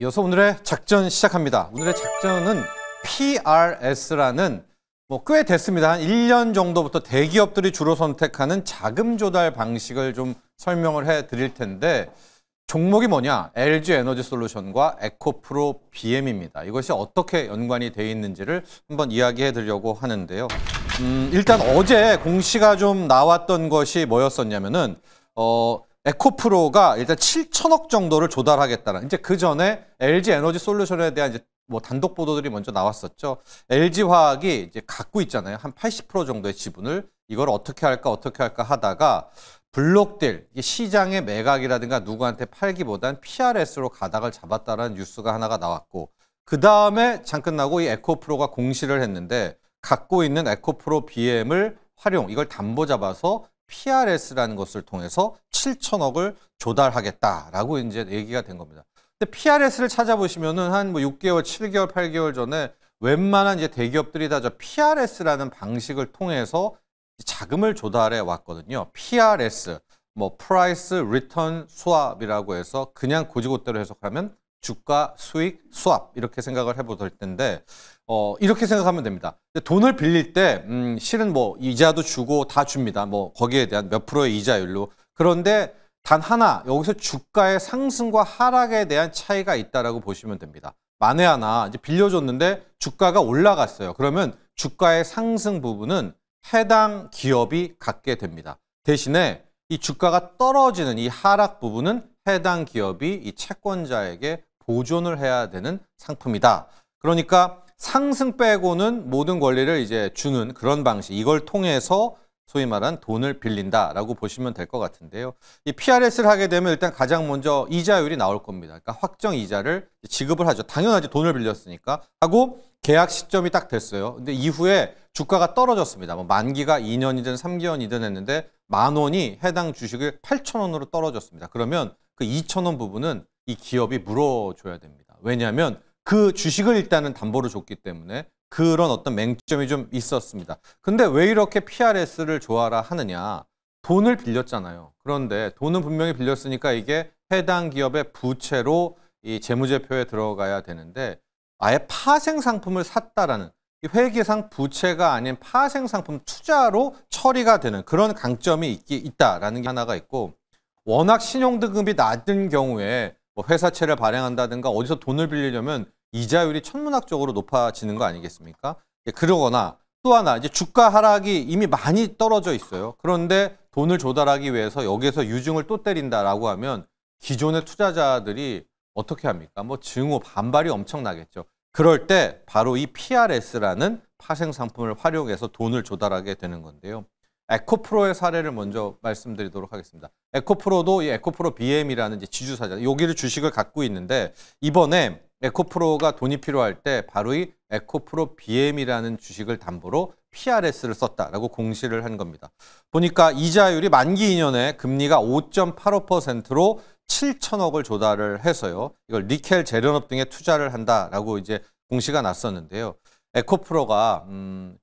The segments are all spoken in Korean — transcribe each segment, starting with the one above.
이어서 오늘의 작전 시작합니다. 오늘의 작전은 PRS라는 꽤 됐습니다. 한 1년 정도부터 대기업들이 주로 선택하는 자금 조달 방식을 좀 설명을 해 드릴 텐데 종목이 뭐냐? LG에너지솔루션과 에코프로 BM입니다. 이것이 어떻게 연관이 되어 있는지를 한번 이야기해 드리려고 하는데요. 일단 어제 공시가 좀 나왔던 것이 뭐였었냐면은 에코프로가 일단 7천억 정도를 조달하겠다는, 이제 그 전에 LG에너지솔루션에 대한 이제 단독 보도들이 먼저 나왔었죠. LG화학이 이제 갖고 있잖아요. 한 80% 정도의 지분을. 이걸 어떻게 할까 하다가 블록딜, 시장의 매각이라든가 누구한테 팔기보단 PRS로 가닥을 잡았다라는 뉴스가 하나가 나왔고, 그 다음에 잠깐 나고 이 에코프로가 공시를 했는데 갖고 있는 에코프로 BM을 활용, 이걸 담보 잡아서 PRS라는 것을 통해서 7천억을 조달하겠다라고 이제 얘기가 된 겁니다. 근데 PRS를 찾아보시면은 한 6개월, 7개월, 8개월 전에 웬만한 이제 대기업들이 다 저 PRS라는 방식을 통해서 자금을 조달해 왔거든요. PRS, Price Return Swap이라고 해서 그냥 고지고대로 해석하면 주가 수익 수합, 이렇게 생각을 해볼 텐데 이렇게 생각하면 됩니다. 돈을 빌릴 때 실은 이자도 주고 다 줍니다. 거기에 대한 몇 프로의 이자율로. 그런데 단 하나, 여기서 주가의 상승과 하락에 대한 차이가 있다라고 보시면 됩니다. 만에 하나 이제 빌려줬는데 주가가 올라갔어요. 그러면 주가의 상승 부분은 해당 기업이 갖게 됩니다. 대신에 이 주가가 떨어지는 이 하락 부분은 해당 기업이 이 채권자에게 보존을 해야 되는 상품이다. 그러니까 상승 빼고는 모든 권리를 이제 주는 그런 방식, 이걸 통해서 소위 말한 돈을 빌린다라고 보시면 될 것 같은데요. 이 PRS를 하게 되면 일단 가장 먼저 이자율이 나올 겁니다. 그러니까 확정 이자를 지급을 하죠. 당연하지, 돈을 빌렸으니까. 하고 계약 시점이 딱 됐어요. 근데 이후에 주가가 떨어졌습니다. 만기가 2년이든 3개월이든 했는데 10,000원이 해당 주식을 8,000원으로 떨어졌습니다. 그러면 그 2,000원 부분은 이 기업이 물어줘야 됩니다. 왜냐하면 그 주식을 일단은 담보로 줬기 때문에 그런 어떤 맹점이 좀 있었습니다. 근데 왜 이렇게 PRS를 좋아라 하느냐? 돈을 빌렸잖아요. 그런데 돈은 분명히 빌렸으니까 이게 해당 기업의 부채로 이 재무제표에 들어가야 되는데 아예 파생 상품을 샀다라는, 회계상 부채가 아닌 파생 상품 투자로 처리가 되는 그런 강점이 있다라는 게 하나가 있고, 워낙 신용등급이 낮은 경우에 회사채를 발행한다든가 어디서 돈을 빌리려면 이자율이 천문학적으로 높아지는 거 아니겠습니까? 그러거나 또 하나, 이제 주가 하락이 이미 많이 떨어져 있어요. 그런데 돈을 조달하기 위해서 여기에서 유증을 또 때린다라고 하면 기존의 투자자들이 어떻게 합니까? 증오, 반발이 엄청나겠죠. 그럴 때 바로 이 PRS라는 파생 상품을 활용해서 돈을 조달하게 되는 건데요. 에코프로의 사례를 먼저 말씀드리도록 하겠습니다. 에코프로도 이 에코프로 BM이라는 지주사잖아요. 여기를 주식을 갖고 있는데 이번에 에코프로가 돈이 필요할 때 바로 이 에코프로 BM이라는 주식을 담보로 PRS를 썼다라고 공시를 한 겁니다. 보니까 이자율이 만기 2년에 금리가 5.85%로 7천억을 조달을 해서요. 이걸 니켈 재련업 등에 투자를 한다라고 이제 공시가 났었는데요. 에코프로가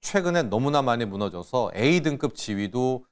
최근에 너무나 많이 무너져서 A등급 지위도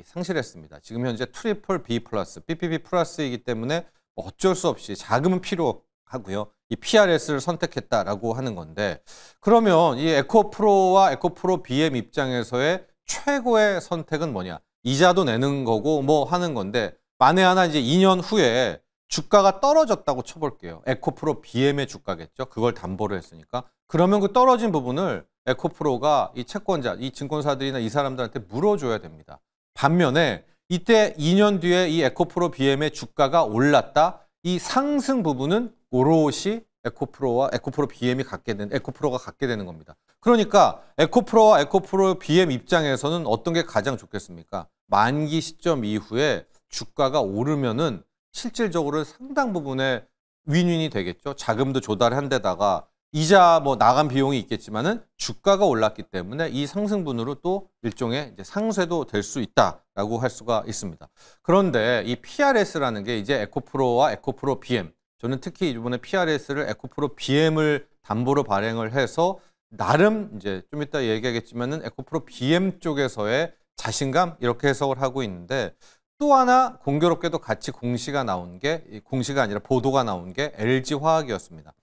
상실했습니다. 지금 현재 트리플 B 플러스, BBB 플러스이기 때문에 어쩔 수 없이 자금은 필요하고요. 이 PRS를 선택했다라고 하는 건데, 그러면 이 에코프로와 에코프로 BM 입장에서의 최고의 선택은 뭐냐? 이자도 내는 거고 하는 건데, 만에 하나 이제 2년 후에 주가가 떨어졌다고 쳐볼게요. 에코프로 BM의 주가겠죠. 그걸 담보로 했으니까. 그러면 그 떨어진 부분을 에코프로가 이 채권자, 이 증권사들이나 이 사람들한테 물어줘야 됩니다. 반면에 이때 2년 뒤에 이 에코프로 BM의 주가가 올랐다. 이 상승 부분은 오롯이 에코프로와 에코프로 BM이 에코프로가 갖게 되는 겁니다. 그러니까 에코프로와 에코프로 BM 입장에서는 어떤 게 가장 좋겠습니까? 만기 시점 이후에 주가가 오르면은 실질적으로 상당 부분의 윈윈이 되겠죠. 자금도 조달한 데다가 이자 나간 비용이 있겠지만은 주가가 올랐기 때문에 이 상승분으로 또 일종의 이제 상쇄도 될 수 있다라고 할 수가 있습니다. 그런데 이 PRS라는 게 이제 에코프로와 에코프로 BM, 저는 특히 이번에 PRS를 에코프로 BM을 담보로 발행을 해서 나름 이제 좀 이따 얘기하겠지만은 에코프로 BM 쪽에서의 자신감, 이렇게 해석을 하고 있는데, 또 하나 공교롭게도 같이 공시가 나온 게, 공시가 아니라 보도가 나온 게 LG화학이었습니다.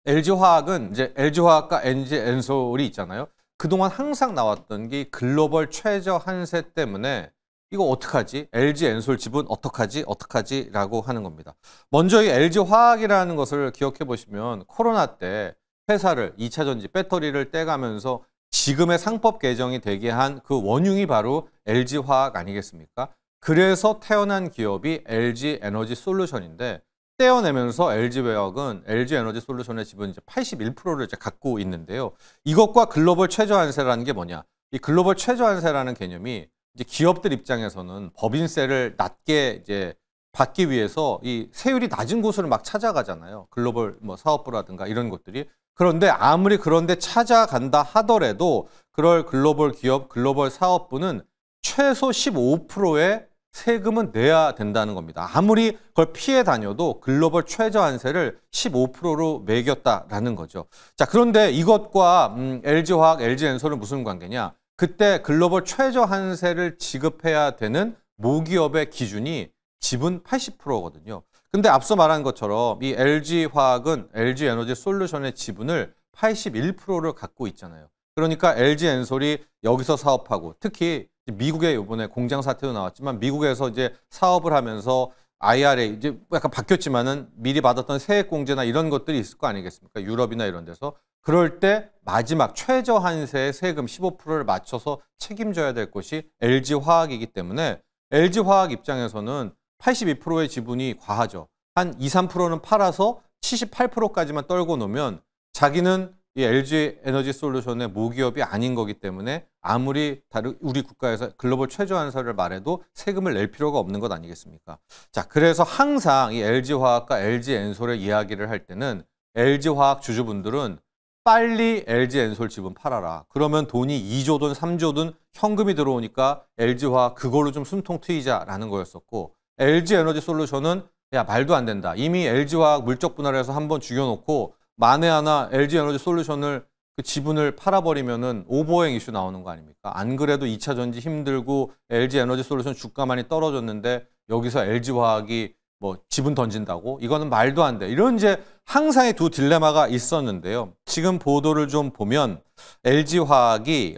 LG화학은 이제 LG화학과 NG엔솔이 있잖아요. 그동안 항상 나왔던 게 글로벌 최저 한세 때문에 이거 어떡하지? LG엔솔 지분 어떡하지? 어떡하지? 라고 하는 겁니다. 먼저 이 LG화학이라는 것을 기억해 보시면 코로나 때 회사를 2차 전지 배터리를 떼가면서 지금의 상법 개정이 되게 한 그 원흉이 바로 LG화학 아니겠습니까? 그래서 태어난 기업이 LG에너지솔루션인데 떼어내면서 LG화학은 LG에너지솔루션의 지분 이제 81%를 이제 갖고 있는데요. 이것과 글로벌 최저한세라는 게 뭐냐? 이 글로벌 최저한세라는 개념이 이제 기업들 입장에서는 법인세를 낮게 이제 받기 위해서 이 세율이 낮은 곳을 막 찾아가잖아요. 글로벌 뭐 사업부라든가 이런 것들이. 그런데 아무리 그런데 찾아간다 하더라도 그럴 글로벌 기업, 글로벌 사업부는 최소 15%의 세금은 내야 된다는 겁니다. 아무리 그걸 피해 다녀도 글로벌 최저한세를 15%로 매겼다라는 거죠. 자, 그런데 이것과 LG화학, LG엔솔은 무슨 관계냐? 그때 글로벌 최저한세를 지급해야 되는 모기업의 기준이 지분 80%거든요. 근데 앞서 말한 것처럼 이 LG화학은 LG에너지솔루션의 지분을 81%를 갖고 있잖아요. 그러니까 LG엔솔이 여기서 사업하고 특히 미국에 이번에 공장 사태도 나왔지만 미국에서 이제 사업을 하면서 IRA 이제 약간 바뀌었지만은 미리 받았던 세액공제나 이런 것들이 있을 거 아니겠습니까? 유럽이나 이런 데서. 그럴 때 마지막 최저한세의 세금 15%를 맞춰서 책임져야 될 것이 LG화학이기 때문에 LG화학 입장에서는 82%의 지분이 과하죠. 한 2, 3%는 팔아서 78%까지만 떨고 놓으면 자기는 이 LG에너지솔루션의 모기업이 아닌 거기 때문에 아무리 우리 국가에서 글로벌 최저한세를 말해도 세금을 낼 필요가 없는 것 아니겠습니까? 자, 그래서 항상 이 LG화학과 LG엔솔의 이야기를 할 때는 LG화학 주주분들은 빨리 LG엔솔 지분 팔아라. 그러면 돈이 2조든 3조든 현금이 들어오니까 LG화학 그걸로 좀 숨통 트이자라는 거였었고 LG에너지솔루션은 야 말도 안 된다. 이미 LG화학 물적 분할해서 한번 죽여놓고 만에 하나 LG에너지솔루션을 그 지분을 팔아버리면은 오버행 이슈 나오는 거 아닙니까? 안 그래도 2차 전지 힘들고 LG에너지솔루션 주가만이 떨어졌는데 여기서 LG화학이 뭐 지분 던진다고? 이거는 말도 안 돼. 이런 이제 항상의 두 딜레마가 있었는데요. 지금 보도를 좀 보면 LG화학이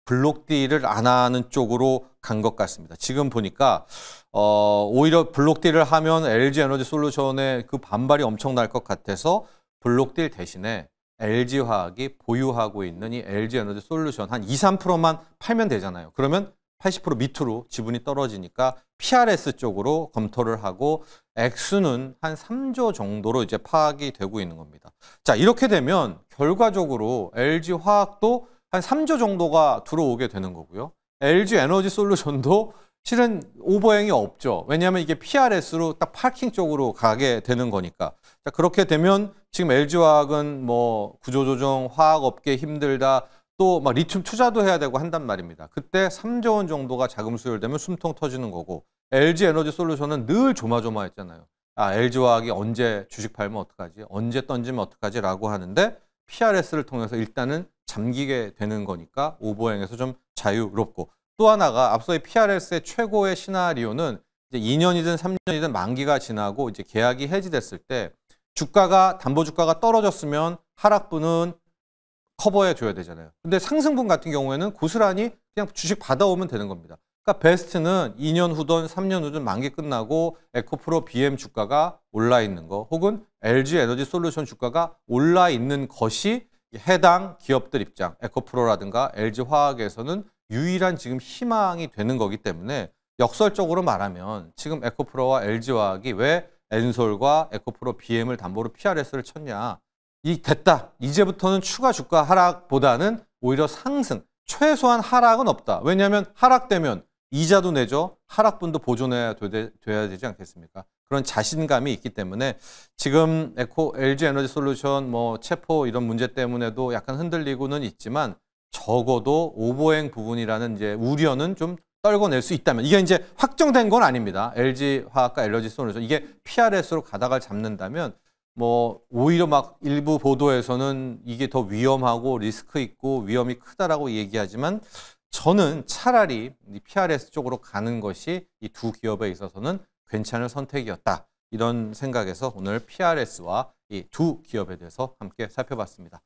블록딜을 안 하는 쪽으로 간 것 같습니다. 지금 보니까 오히려 블록딜을 하면 LG에너지솔루션의 그 반발이 엄청날 것 같아서 블록딜 대신에 LG화학이 보유하고 있는 이 LG에너지솔루션 한 2, 3%만 팔면 되잖아요. 그러면 80% 밑으로 지분이 떨어지니까 PRS 쪽으로 검토를 하고 액수는 한 3조 정도로 이제 파악이 되고 있는 겁니다. 자, 이렇게 되면 결과적으로 LG화학도 한 3조 정도가 들어오게 되는 거고요. LG에너지솔루션도 실은 오버행이 없죠. 왜냐하면 이게 PRS로 딱 파킹 쪽으로 가게 되는 거니까. 자, 그렇게 되면 지금 LG화학은 뭐 구조조정, 화학업계 힘들다. 또 막 리튬 투자도 해야 되고 한단 말입니다. 그때 3조 원 정도가 자금 수혈되면 숨통 터지는 거고 LG에너지솔루션은 늘 조마조마했잖아요. 아, LG화학이 언제 주식 팔면 어떡하지? 언제 던지면 어떡하지? 라고 하는데 PRS를 통해서 일단은 잠기게 되는 거니까 오버행에서 좀 자유롭고 또 하나가 앞서의 PRS의 최고의 시나리오는 이제 2년이든 3년이든 만기가 지나고 이제 계약이 해지됐을 때 주가가 담보주가가 떨어졌으면 하락분은 커버해 줘야 되잖아요. 근데 상승분 같은 경우에는 고스란히 그냥 주식 받아오면 되는 겁니다. 그러니까 베스트는 2년 후든 3년 후든 만기 끝나고 에코프로 BM 주가가 올라 있는 거 혹은 LG에너지솔루션 주가가 올라 있는 것이 해당 기업들 입장, 에코프로라든가 LG화학에서는 유일한 지금 희망이 되는 거기 때문에 역설적으로 말하면 지금 에코프로와 LG화학이 왜 엔솔과 에코프로 BM을 담보로 PRS를 쳤냐. 됐다. 이제부터는 추가 주가 하락보다는 오히려 상승, 최소한 하락은 없다. 왜냐하면 하락되면 이자도 내죠. 하락분도 보존해야 돼야 되지 않겠습니까? 그런 자신감이 있기 때문에 지금 LG에너지솔루션 뭐 체포 이런 문제 때문에도 약간 흔들리고는 있지만 적어도 오버행 부분이라는 이제 우려는 좀 떨궈낼 수 있다면 이게 이제 확정된 건 아닙니다. LG화학과 LG솔루션 이게 PRS로 가닥을 잡는다면 뭐 오히려 막 일부 보도에서는 이게 더 위험하고 리스크 있고 위험이 크다라고 얘기하지만 저는 차라리 이 PRS 쪽으로 가는 것이 이 두 기업에 있어서는 괜찮은 선택이었다. 이런 생각에서 오늘 PRS와 이 두 기업에 대해서 함께 살펴봤습니다.